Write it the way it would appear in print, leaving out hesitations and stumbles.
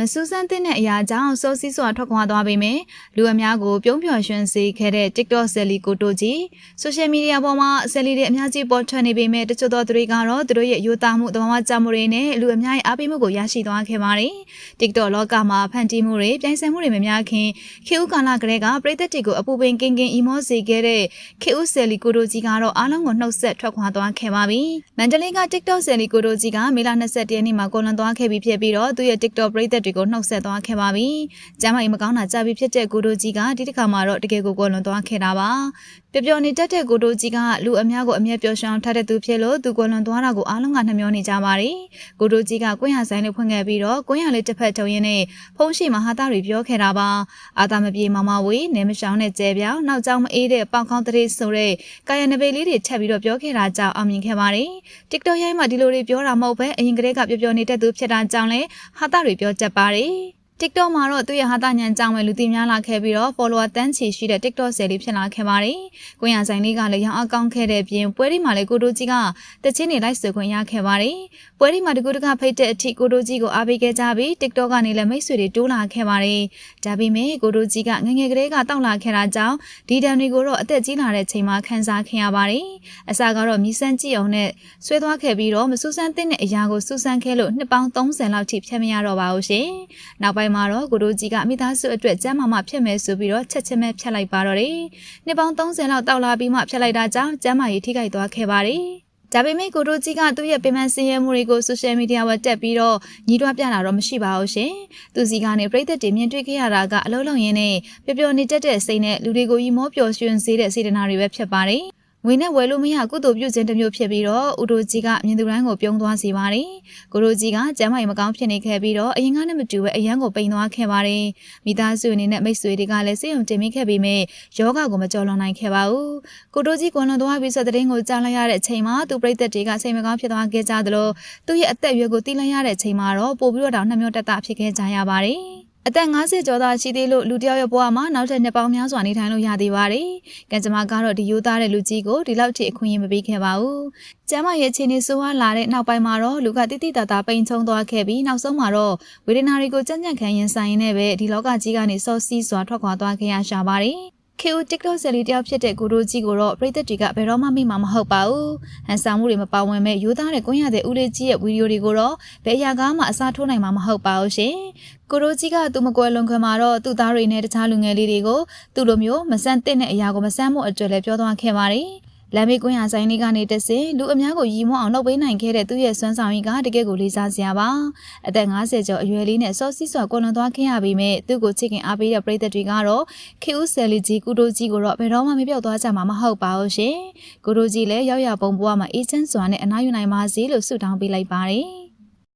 မဆူဆန်းတဲ့အရာကြောင့်စိုးစီးစွာထွက်ခွာသွားပေမဲ့လူအများကိုပြုံးပျော်ရွှင်စေခဲ့တဲ့ TikTok ဆယ်လီကိုတိုကြီး social media ပေါ်မှာဆယ်လီတွေအများကြီးပေါ်ထွက်နေပေမဲ့တချို့သောသူတွေကတော့သူတို့ရဲ့ရိုးသားမှုသဘာဝကျမှုတွေနဲ့လူအများရဲ့အားပေးမှုကိုရရှိသွားခဲ့ပါတယ်။ TikTok လောကမှာဖန်တီးမှုတွေပြိုင်ဆိုင်မှုတွေမများခင်ခေဦးကာလကလေးကပရိသတ်တွေကိုအပူပင်ကင်းကင်းအီမောစေခဲ့တဲ့ခေဦးဆယ်လီကိုတိုကြီးကတော့အားလုံးကိုနှုတ်ဆက်ထွက်ခွာသွားခဲ့ပါပြီ။မန္တလေးက TikTok ဆယ်လီကိုတိုကြီးကမေလ21ရက်နေ့မှာကွယ်လွန်သွားခဲ့ပြီးဖြစ်ပြီးတော့သူရဲ့ TikTok ပရိသတ်တွေကိုနှုတ်ဆက်သွားခဲ့ပါပြီ။ကျမ်းမာရေးမကောင်းတာကြာပြီဖြစ်တဲ့ကိုတိုကြီးကဒီတစ်ခါမှာတော့တကယ်ကိုကွယ်လွန်သွားခဲ့တာပါ။ပျော်ပျော်နေတတ်တဲ့ကိုတိုကြီးကလူအများကိုအမျက်ပျော်ရွှင်ထားတဲ့သူဖြစ်လို့သူကွယ်လွန်သွားတာကိုအားလုံးကနှမျောနေကြပါတယ်။ကိုတိုကြီးကကွင်းရဆိုင်လေးဖွင့်ခဲ့ပြီးတော့ကွင်းရလေးတစ်ဖက်ထုံရင်းနဲ့ဖုံးရှိမဟာသားတွေပြောခဲ့တာပါ။အာသာမပြေမမဝေးနေမရှောင်းတဲ့ကျဲပြောင်းနောက်ကျောင်းမအေးတဲ့ပေါင်ခေါင်းတရေဆိုတဲ့ကာယနဘေးလေးတွေချက်ပြီးတော့ပြောခဲ့တာကြောင့်အောင်မြင်ခဲ့ပါတယ်။ TikTok ရိုင်းမှာဒီလိုတွေပြောတာမဟုတ်ပဲအရင်ကတည်းကပျော်ပျော်နေတဲ့သူဖြစ်တာကြောင့်လည်းဟာသားတွေပြောတတ်ပါတယ်။ TikTok မှာတော့သူ့ရဲ့ဟာတာညံကြောင့်ပဲလူသိများလာခဲ့ပြီးတော့ follower တန်းချီရှိတဲ့ TikTok ဆယ်လီဖြစ်လာခဲ့ပါတယ်။ကိုရဆိုင်လေးကလည်းရောင်းအကောင်းခဲ့တဲ့ပြင်ပွဲဒီမှာလည်းကိုတိုကြီးကတချင်းနေလိုက်ဆွေခွင့်ရခဲ့ပါတယ်။ပွဲဒီမှာတကူတကဖိတ်တဲ့အထိကိုတိုကြီးကိုအားပေးခဲ့ကြပြီး TikTok ကနေလည်းမိတ်ဆွေတွေတိုးလာခဲ့ပါတယ်။ဒါပေမဲ့ကိုတိုကြီးကငငယ်ကလေးကတောက်လာခဲ့တာကြောင့်ဒီတန်တွေကိုတော့အသက်ကြီးလာတဲ့ချိန်မှာခန်းစားခင်ရပါတယ်။အစကတော့မြည်စမ်းကြည့်အောင်နဲ့ဆွဲသွားခဲ့ပြီးတော့မဆူဆန်းတဲ့အရာကိုဆူဆန်းခဲ့လို့နှစ်ပေါင်း30လောက်ထိဖြတ်မရတော့ပါဘူးရှင်။နောက်ပိုင်းမှာတော့ကိုတိုကြီးကမိသားစုအတွက်ကျမ်းမာမှဖြစ်မယ်ဆိုပြီးတော့ချက်ချင်းပဲဖြတ်လိုက်ပါတော့တယ်။နှစ်ပေါင်း30လောက်တောက်လာပြီးမှဖြတ်လိုက်တာကြောင့်ကျမ်းမာရေးထိခိုက်သွားခဲ့ပါတယ်။ဒါပေမဲ့ကိုတိုကြီးကသူ့ရဲ့ပင်ပန်းစင်းရဲမှုတွေကို social media ဝတ်တက်ပြီးတော့ညီးတွားပြတာတော့မရှိပါဘူးရှင်။သူစီကနေပြည်သက်တွေမြင်တွေ့ခဲ့ရတာကအလုံးလုံးရင်းနဲ့ပျော်ပျော်နေတတ်တဲ့စိတ်နဲ့လူတွေကိုရီမောပျော်ရွှင်စေတဲ့စေတနာတွေပဲဖြစ်ပါတယ်။ငွေနဲ့ဝယ်လို့မရကုသိုလ်ပြုခြင်းတစ်မျိုးဖြစ်ပြီးတော့ဦးတိုကြီးကမြင်သူတိုင်းကိုပြုံးသွားစေပါတယ်။ကိုတိုကြီးကကျမ်းမာရေးမကောင်းဖြစ်နေခဲ့ပြီးတော့အရင်ကနဲ့မတူပဲအရန်ကိုပိန်သွားခဲ့ပါတယ်။မိသားစုအနေနဲ့မိတ်ဆွေတွေကလည်းစိတ်ုံတင်မိခဲ့ပြီးမြဲယောဂကိုမကြော်လွန်နိုင်ခဲ့ပါဘူး။ကိုတိုကြီးကွန်လွန်သွားပြီးဆိုတဲ့တဲ့ကိုကြားလိုက်ရတဲ့အချိန်မှာသူပြိသက်တွေကစိတ်မကောင်းဖြစ်သွားခဲ့ကြသလိုသူ့ရဲ့အသက်အရွယ်ကိုသိလိုက်ရတဲ့အချိန်မှာတော့ပို့ပြီးတော့နှမျောတတဖြစ်ခဲ့ကြရပါတယ်။အသက်50ကျော်သားရှိသေးလို့လူတယောက်ရဲ့ဘဝမှာနောက်ထပ်နှစ်ပေါင်းများစွာနေထိုင်လို့ရသေးပါတယ်။ကံကြမ္မာကတော့ဒီရိုးသားတဲ့လူကြီးကိုဒီလောက်ထိအခွင့်အရေးမပေးခဲ့ပါဘူး။ကျမ်းမာရေးအခြေအနေဆိုးဝါးလာတဲ့နောက်ပိုင်းမှာတော့လူကတိတိတသာပိန်ချုံသွားခဲ့ပြီးနောက်ဆုံးမှာတော့ဝေဒနာတွေကိုကြံ့ကြံ့ခံရင်ဆိုင်ရင်းနဲ့ပဲဒီလောကကြီးကနေစောစီးစွာထွက်ခွာသွားခဲ့ရရှာပါတယ်။ခေဦး TikTok ဆယ်လီတယောက်ဖြစ်တဲ့ကိုတိုကြီးကိုတော့ပရိသတ်တွေကဘယ်တော့မှမိမှာမဟုတ်ပါဘူး။ဟန်ဆောင်မှုတွေမပါဝင်မဲ့ရိုးသားတဲ့ကွန်ရက်တဲ့ဦးလေးကြီးရဲ့ဗီဒီယိုတွေကိုတော့ဘယ်အရာကမှအစားထိုးနိုင်မှာမဟုတ်ပါဘူးရှင်။ကိုတိုကြီးကသူမကွယ်လွန်ခွင့်မှာတော့သူ့သားတွေနဲ့တခြားလူငယ်လေးတွေကိုသူ့လိုမျိုးမဆန်းတဲ့အရာကိုမဆန်းမှုအတွက်လည်းပြောသွားခဲ့ပါတယ်။လမ်းမေးကွင်းရဆိုင်လေးကနေတဆင်လူအများကိုရီမွအောင်လုပ်ပေးနိုင်ခဲ့တဲ့သူ့ရဲ့စွမ်းဆောင်ရည်ကတကယ်ကိုလေးစားစရာပါအသက်50ကျော်အရွယ်လေးနဲ့စောစီးစွာကွယ်လွန်သွားခဲ့ရပေမဲ့သူ့ကိုချစ်ခင်အားပေးတဲ့ပရိသတ်တွေကတော့ခေဦးဆယ်လီကြီးကုတိုကြီးကိုတော့ဘယ်တော့မှမပြောက်သွားကြမှာမဟုတ်ပါဘူးရှင်ကုတိုကြီးလည်းရောက်ရပုံဘဝမှာအေးချမ်းစွာနဲ့အနားယူနိုင်ပါစေလို့ဆုတောင်းပေးလိုက်ပါတယ်